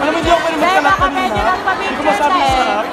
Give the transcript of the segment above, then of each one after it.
Alam mo, hindi ako pwede magkalat kanina. Hindi ko masabi sa sarap.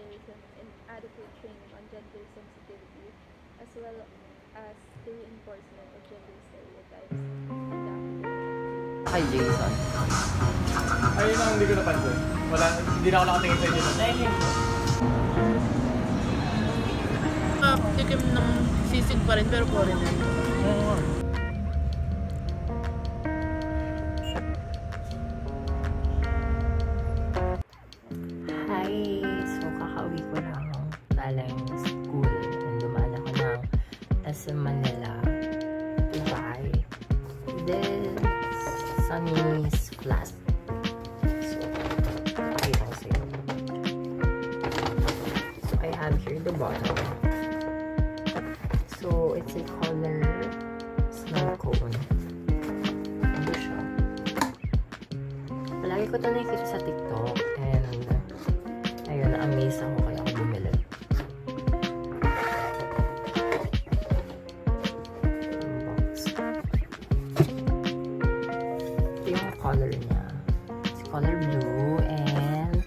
there is an inadequate training on gender sensitivity, as well as the reinforcement of gender stereotypes. Hi, Jason. Ayun ang hindi ko napansin. Wala, hindi na ako nakatingin sa inyo. Tikim ng sisig pa rin, pero foreigner. Oo. Hi! So, kakauwi ko lang galing school. And dumaan ako ng SM Manila to buy this Sunny's flask. So, pakita ko sa'yo. So, I have here the bottle. So, it's a color snow cone. Ano siya? Palagi ko ito nakikita sa TikTok. And, ayun, na-amaze ako kaya ako bumili. Box. Ito yung color niya. It's color blue and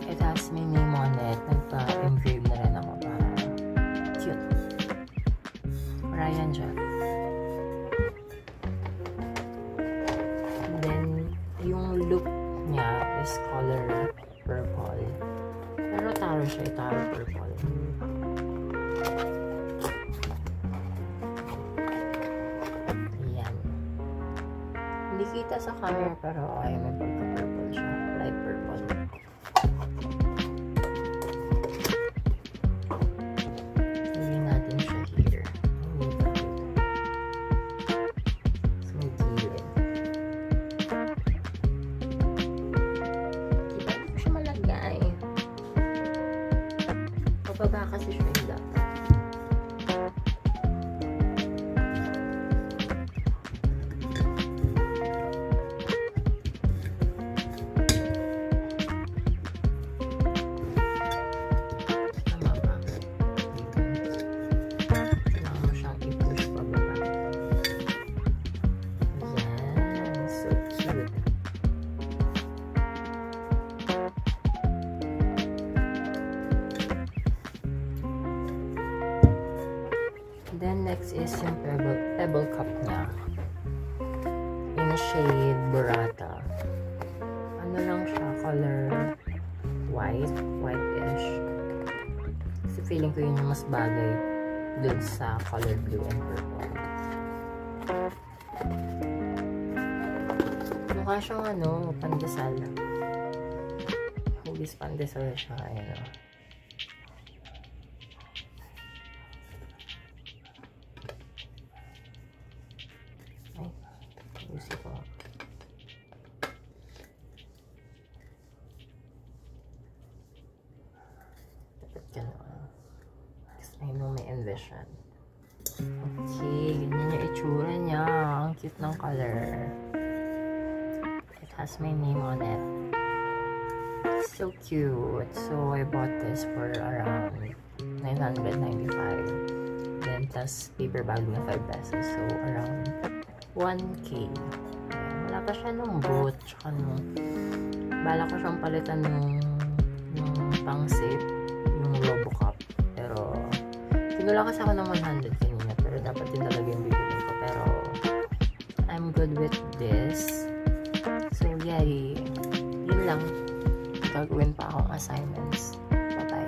it has my name on it. Nagpa-engrave na rin ako para cute. Ryan Jeff. And then, yung look niya is color purple. Pero taro siya, taro purple. Ayan. Hindi kita sa camera pero ay may pagka-purple siya. Light purple. Lagyan natin siya here. Dito. So, may gilid. Diba ko siya malagay? Pababa kasi siya yung laptop. is yung pebble cup niya. In shade Burrata. Ano lang siya, color white-ish. Kasi feeling ko yun yung mas bagay dun sa color blue and purple. Mukha siyang pandesal. Hugis pandesal siya, ayun o. I know may envision. Okay, ganyan yung itsura niya. Ang cute ng color. It has my name on it. So cute. So I bought this for around 995. Then plus paper bag na 5 pesos. So around 1K. Wala pa siya nung boot. Tsaka nung bala ko siyang palitan nung pang safe. Yung RoboCop. Pero tinula kasi ako ng 100 kanina. Pero dapat din talaga yung bibigyan ko. Pero I'm good with this. So yay. Yun lang. Gagawin pa akong assignments. Bye-bye.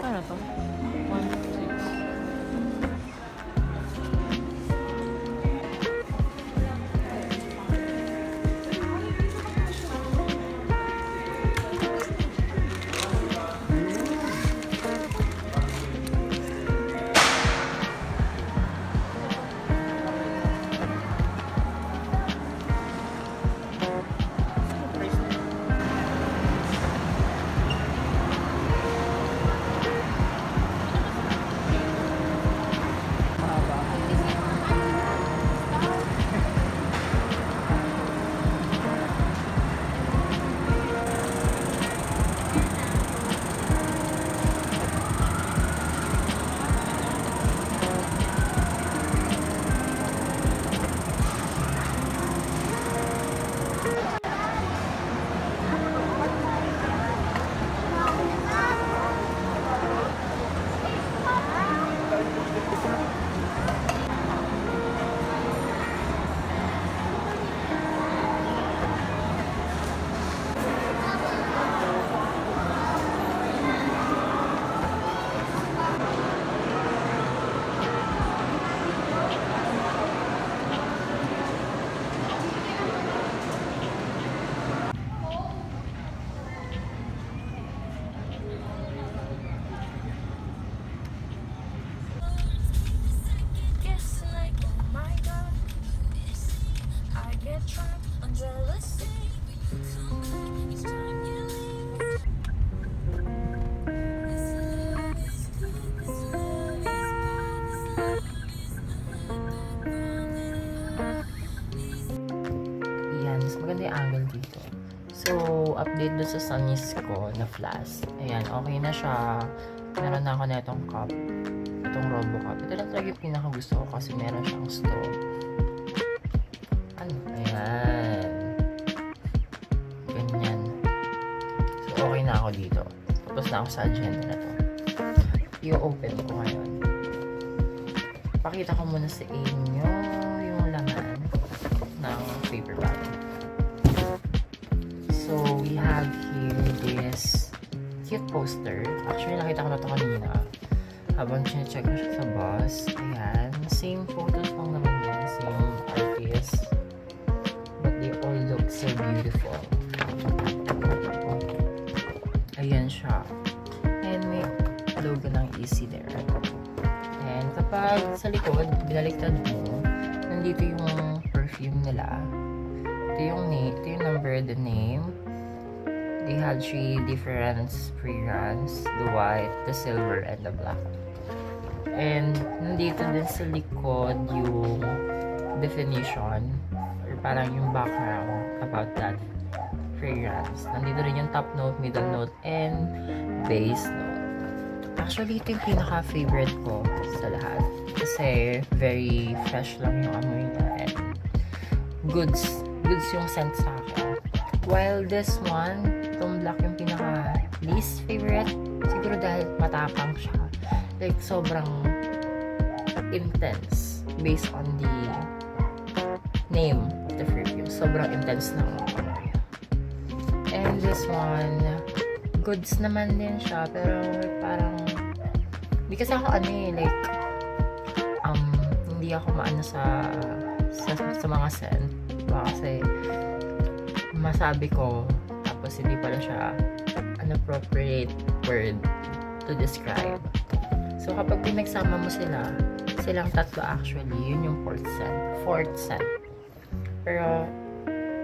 Ano to? maganda yung angle dito. So, update doon sa Sunny's ko na flask. Ayan, okay na siya. Meron na ako na itong cup. Itong RoboCop. Ito lang talaga yung pinakagusto ko kasi meron siyang straw. Ano? Ayan. Ganyan. So, okay na ako dito. Tapos na ako sa agenda na to. I-open ko ngayon. Pakita ko muna sa inyo yung laman ng paper bag. So, we have here this cute poster. Actually, nakita ko na ito kanina. Habang sinecheck ko siya sa bus. Ayan. Same photos lang naman yan. Same artist. But they all look so beautiful. I Ayan siya. And may logo ng Easy there. And kapag sa likod, binaliktad mo, nandito yung perfume nila. Ito yung number, the name. They had 3 different fragrances, the white, the silver, and the black. And nandito din sa likod yung definition or parang yung background about that fragrance. Nandito rin yung top note, middle note, and base note. Actually, ito yung pinaka-favorite ko sa lahat. Kasi very fresh lang yung amoy niya and goods yung scent sa akin. While this one, itong black yung pinaka-least favorite, siguro dahil matapang siya. Like, sobrang intense based on the name of the perfume. Sobrang intense na amoy. And this one, goods naman din siya, pero parang hindi kasi ako like hindi ako maano sa mga scent. Kasi masabi ko tapos hindi pala siya an appropriate word to describe. So kapag pinagsama mo silang tatlo actually, yun yung fourth scent. Pero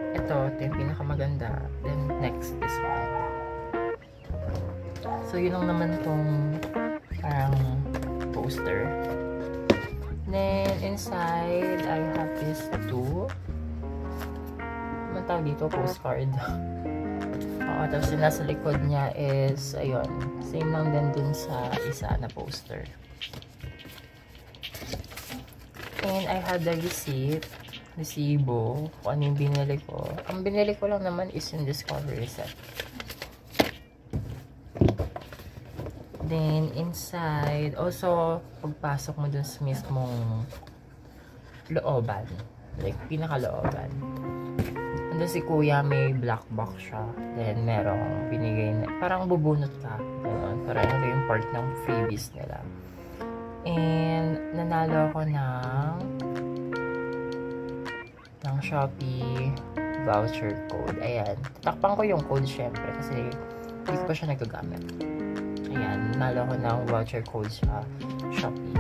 ito yung pinakamaganda. Then next this one. So yun lang naman tong parang poster. Then inside I have this 2. Ano tawag dito? Postcard. Tapos yung nasa likod niya is ayun, same lang din dun sa isa na poster. And I had the resibo, kung ano yung binili ko. Ang binili ko lang naman is yung Discovery set. Then, inside, also, pagpasok mo dun sa mismong looban. Like, pinaka-looban. Nandun si kuya, may black box siya. Then, merong binigay na, parang bubunot ka. Ganun. Parang ito yung part ng freebies nila. And, nanalo ako ng Shopee voucher code. Ayan. Tatakpan ko yung code syempre kasi hindi ko pa siya nagagamit. Ayan. Nanalo ko ng voucher code sa Shopee.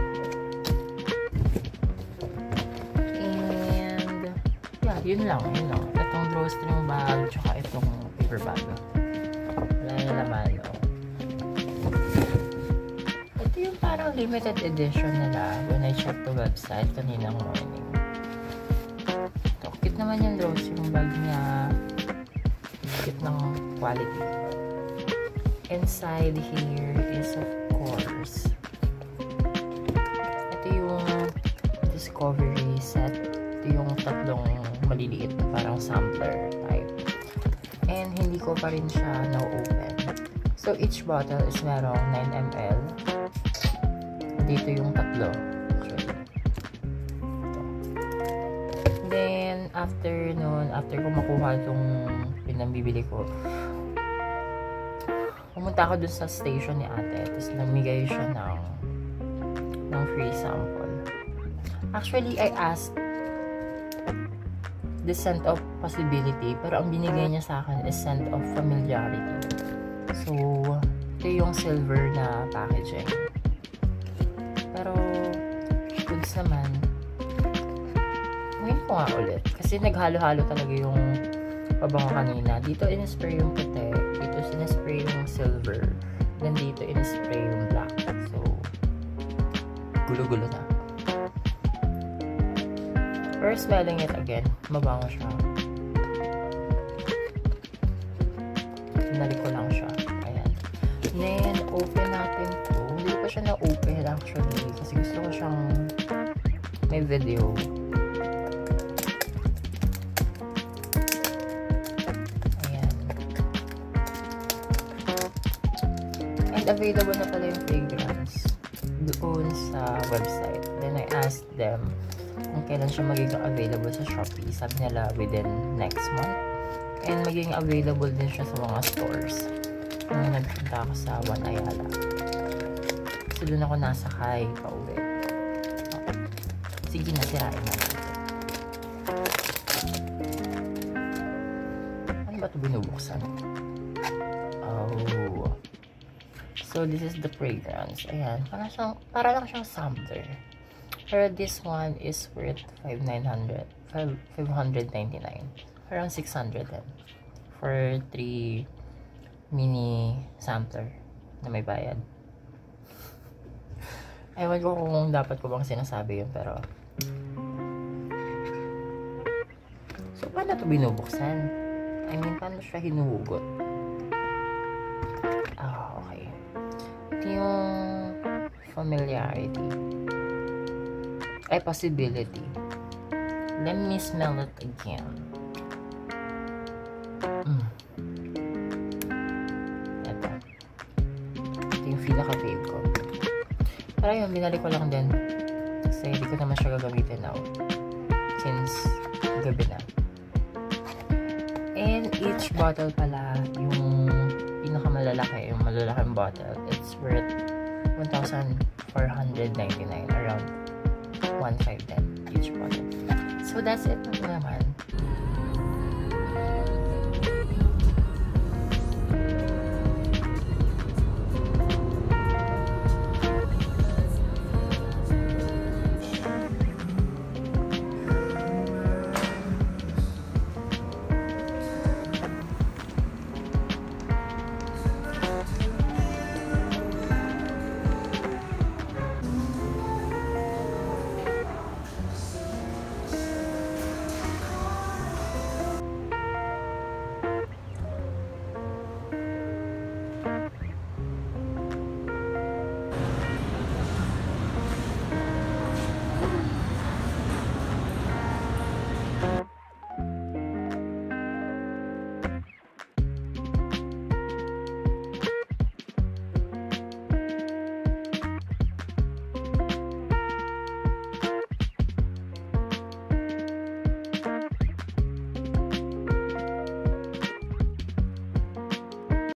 And, yeah, yun lang. Itong drawstring bag, tsaka itong paper bag. Wala na naman, Ito yung parang limited edition nila when I checked the website kaninang morning. Cute naman yung drawstring bag niya. Cute ng quality. Inside here is of course ito yung Discovery set. Ito yung tatlong maliliit na parang sampler type. And hindi ko pa rin siya na-open. So each bottle is merong 9 ml. Dito yung tatlo. Then, after ko makuha itong pinambibili ko, pumunta ako dun sa station ni ate. Tapos, namigay siya ng free sample. Actually, I asked the scent of possibility, pero ang binigay niya sa akin is scent of familiarity. So, ito yung silver na packaging. Pero, goods naman. Ngayon ko nga ulit. Kasi naghalo-halo talaga yung pabango kanina. Dito in-spray yung puti. Dito in-spray yung silver. Then dito in-spray yung black. So, gulo-gulo na. Or smelling it again, mabango siya. Nalik ko lang siya. Ayan. Then, open natin to. Hindi pa siya na-open actually. Kasi gusto ko siyang may video. Available na pala yung fragrance doon sa website. Then I asked them kung kailan siya magiging available sa Shopee. Sabi nila within next month. And magiging available din siya sa mga stores. Nung nagpunta ako sa One Ayala. Kasi doon ako nasakay pa uwi. Okay. Sige na, sirain natin. Ano ba ito binubuksan? Oh. So, this is the fragrance. Ayan. Para lang siyang sampler. Pero this one is worth 599. Around 600 din. For 3 mini sampler na may bayad. Ewan ko kung dapat ko bang sinasabi yun, pero so, paano ito binubuksan? I mean, paano siya hinuhugot? Okay. Ito yung familiarity. Possibility. Let me smell it again. Ito yung pinaka-fave ko. Pero yun, binali ko lang din. Kasi hindi ko naman siya gagamitin now. Since gabi na. And each bottle pala, yung pinakamalalaki, yung malalaking bottle, it's worth 1,499. Around 1,500 each bottle. So that's it naman.